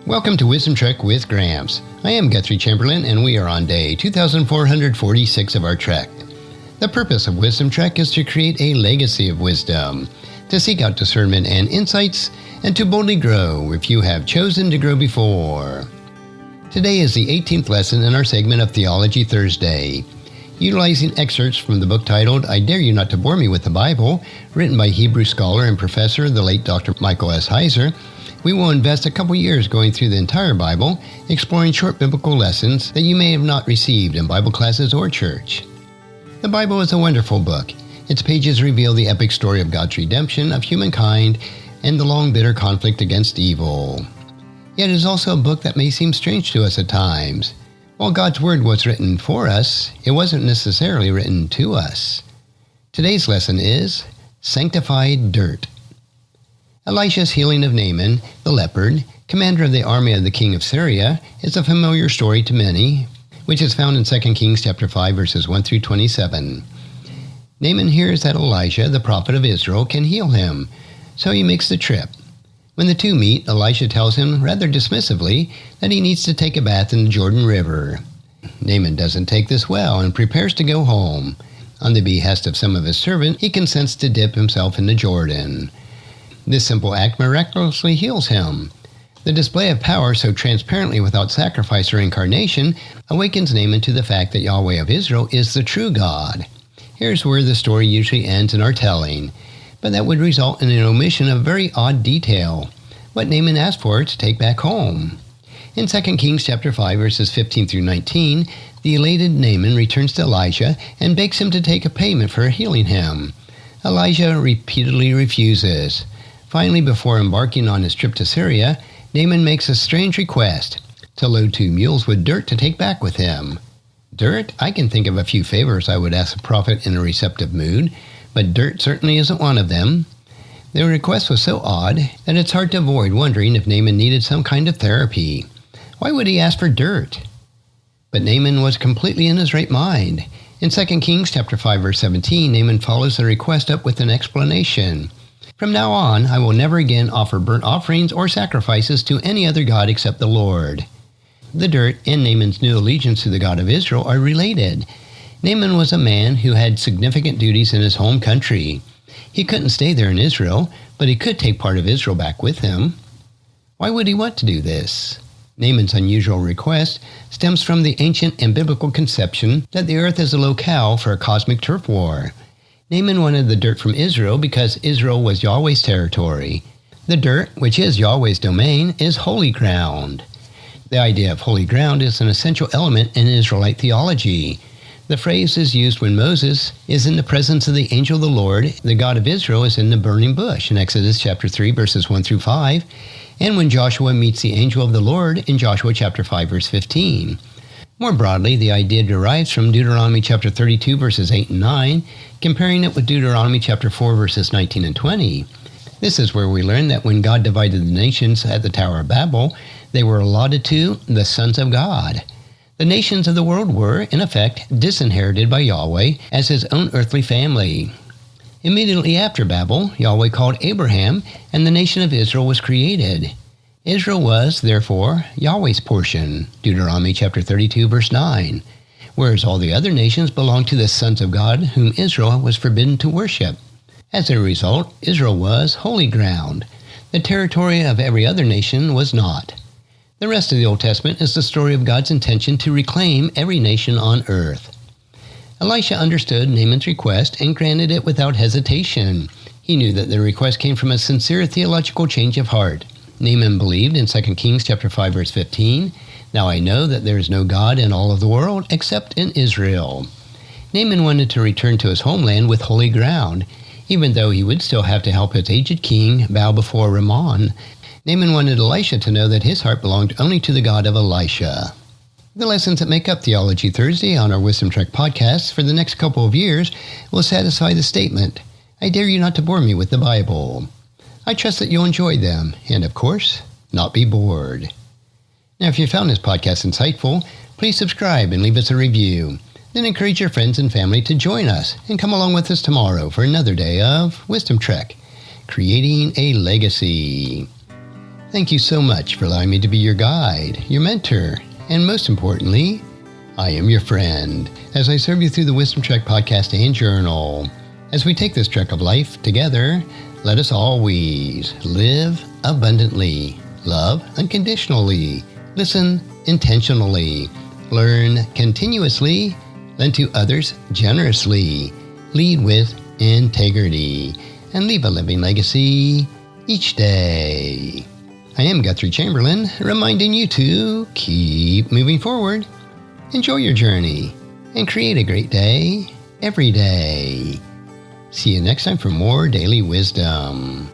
Welcome to Wisdom Trek with Gramps. I am Guthrie Chamberlain, and we are on day 2446 of our trek. The purpose of Wisdom Trek is to create a legacy of wisdom, to seek out discernment and insights, and to boldly grow if you have chosen to grow before. Today is the 18th lesson in our segment of Theology Thursday. Utilizing excerpts from the book titled, I Dare You Not to Bore Me with the Bible, written by Hebrew scholar and professor, the late Dr. Michael S Heiser, we will invest a couple years going through the entire Bible, exploring short biblical lessons that you may have not received in Bible classes or church. The Bible is a wonderful book. Its pages reveal the epic story of God's redemption of humankind and the long bitter conflict against evil. Yet it is also a book that may seem strange to us at times. While God's Word was written for us, it wasn't necessarily written to us. Today's lesson is Sanctified Dirt. Elisha's healing of Naaman, the leper, commander of the army of the king of Syria, is a familiar story to many, which is found in 2 Kings chapter 5, verses 1 through 27. Naaman hears that Elisha, the prophet of Israel, can heal him, so he makes the trip. When the two meet, Elisha tells him, rather dismissively, that he needs to take a bath in the Jordan River. Naaman doesn't take this well and prepares to go home. On the behest of some of his servants, he consents to dip himself in the Jordan. This simple act miraculously heals him. The display of power so transparently without sacrifice or incarnation awakens Naaman to the fact that Yahweh of Israel is the true God. Here's where the story usually ends in our telling, but that would result in an omission of a very odd detail, what Naaman asked for to take back home. In 2 Kings chapter 5, verses 15 through 19, the elated Naaman returns to Elisha and begs him to take a payment for healing him. Elisha repeatedly refuses. Finally, before embarking on his trip to Syria, Naaman makes a strange request, to load 2 mules with dirt to take back with him. Dirt? I can think of a few favors I would ask a prophet in a receptive mood, but dirt certainly isn't one of them. The request was so odd that it's hard to avoid wondering if Naaman needed some kind of therapy. Why would he ask for dirt? But Naaman was completely in his right mind. In 2 Kings chapter 5, verse 17, Naaman follows the request up with an explanation. From now on, I will never again offer burnt offerings or sacrifices to any other god except the Lord. The dirt and Naaman's new allegiance to the God of Israel are related. Naaman was a man who had significant duties in his home country. He couldn't stay there in Israel, but he could take part of Israel back with him. Why would he want to do this? Naaman's unusual request stems from the ancient and biblical conception that the earth is a locale for a cosmic turf war. Naaman wanted the dirt from Israel because Israel was Yahweh's territory. The dirt, which is Yahweh's domain, is holy ground. The idea of holy ground is an essential element in Israelite theology. The phrase is used when Moses is in the presence of the angel of the Lord, the God of Israel is in the burning bush in Exodus chapter 3, verses 1 through 5, and when Joshua meets the angel of the Lord in Joshua chapter 5, verse 15. More broadly, the idea derives from Deuteronomy chapter 32, verses 8 and 9, comparing it with Deuteronomy chapter 4, verses 19 and 20. This is where we learn that when God divided the nations at the Tower of Babel, they were allotted to the sons of God. The nations of the world were, in effect, disinherited by Yahweh as his own earthly family. Immediately after Babel, Yahweh called Abraham, and the nation of Israel was created. Israel was, therefore, Yahweh's portion, Deuteronomy chapter 32, verse 9, whereas all the other nations belonged to the sons of God whom Israel was forbidden to worship. As a result, Israel was holy ground. The territory of every other nation was not. The rest of the Old Testament is the story of God's intention to reclaim every nation on earth. Elisha understood Naaman's request and granted it without hesitation. He knew that the request came from a sincere theological change of heart. Naaman believed in 2 Kings chapter 5, verse 15, Now I know that there is no God in all of the world except in Israel. Naaman wanted to return to his homeland with holy ground, even though he would still have to help his aged king bow before Naaman. Naaman wanted Elisha to know that his heart belonged only to the God of Elisha. The lessons that make up Theology Thursday on our Wisdom Trek podcast for the next couple of years will satisfy the statement, I dare you not to bore me with the Bible. I trust that you'll enjoy them, and of course, not be bored. Now, if you found this podcast insightful, please subscribe and leave us a review. Then encourage your friends and family to join us and come along with us tomorrow for another day of Wisdom Trek, creating a legacy. Thank you so much for allowing me to be your guide, your mentor, and most importantly, I am your friend as I serve you through the Wisdom Trek podcast and journal. As we take this trek of life together, let us always live abundantly, love unconditionally, listen intentionally, learn continuously, lend to others generously, lead with integrity, and leave a living legacy each day. I am Guthrie Chamberlain, reminding you to keep moving forward, enjoy your journey, and create a great day every day. See you next time for more daily wisdom.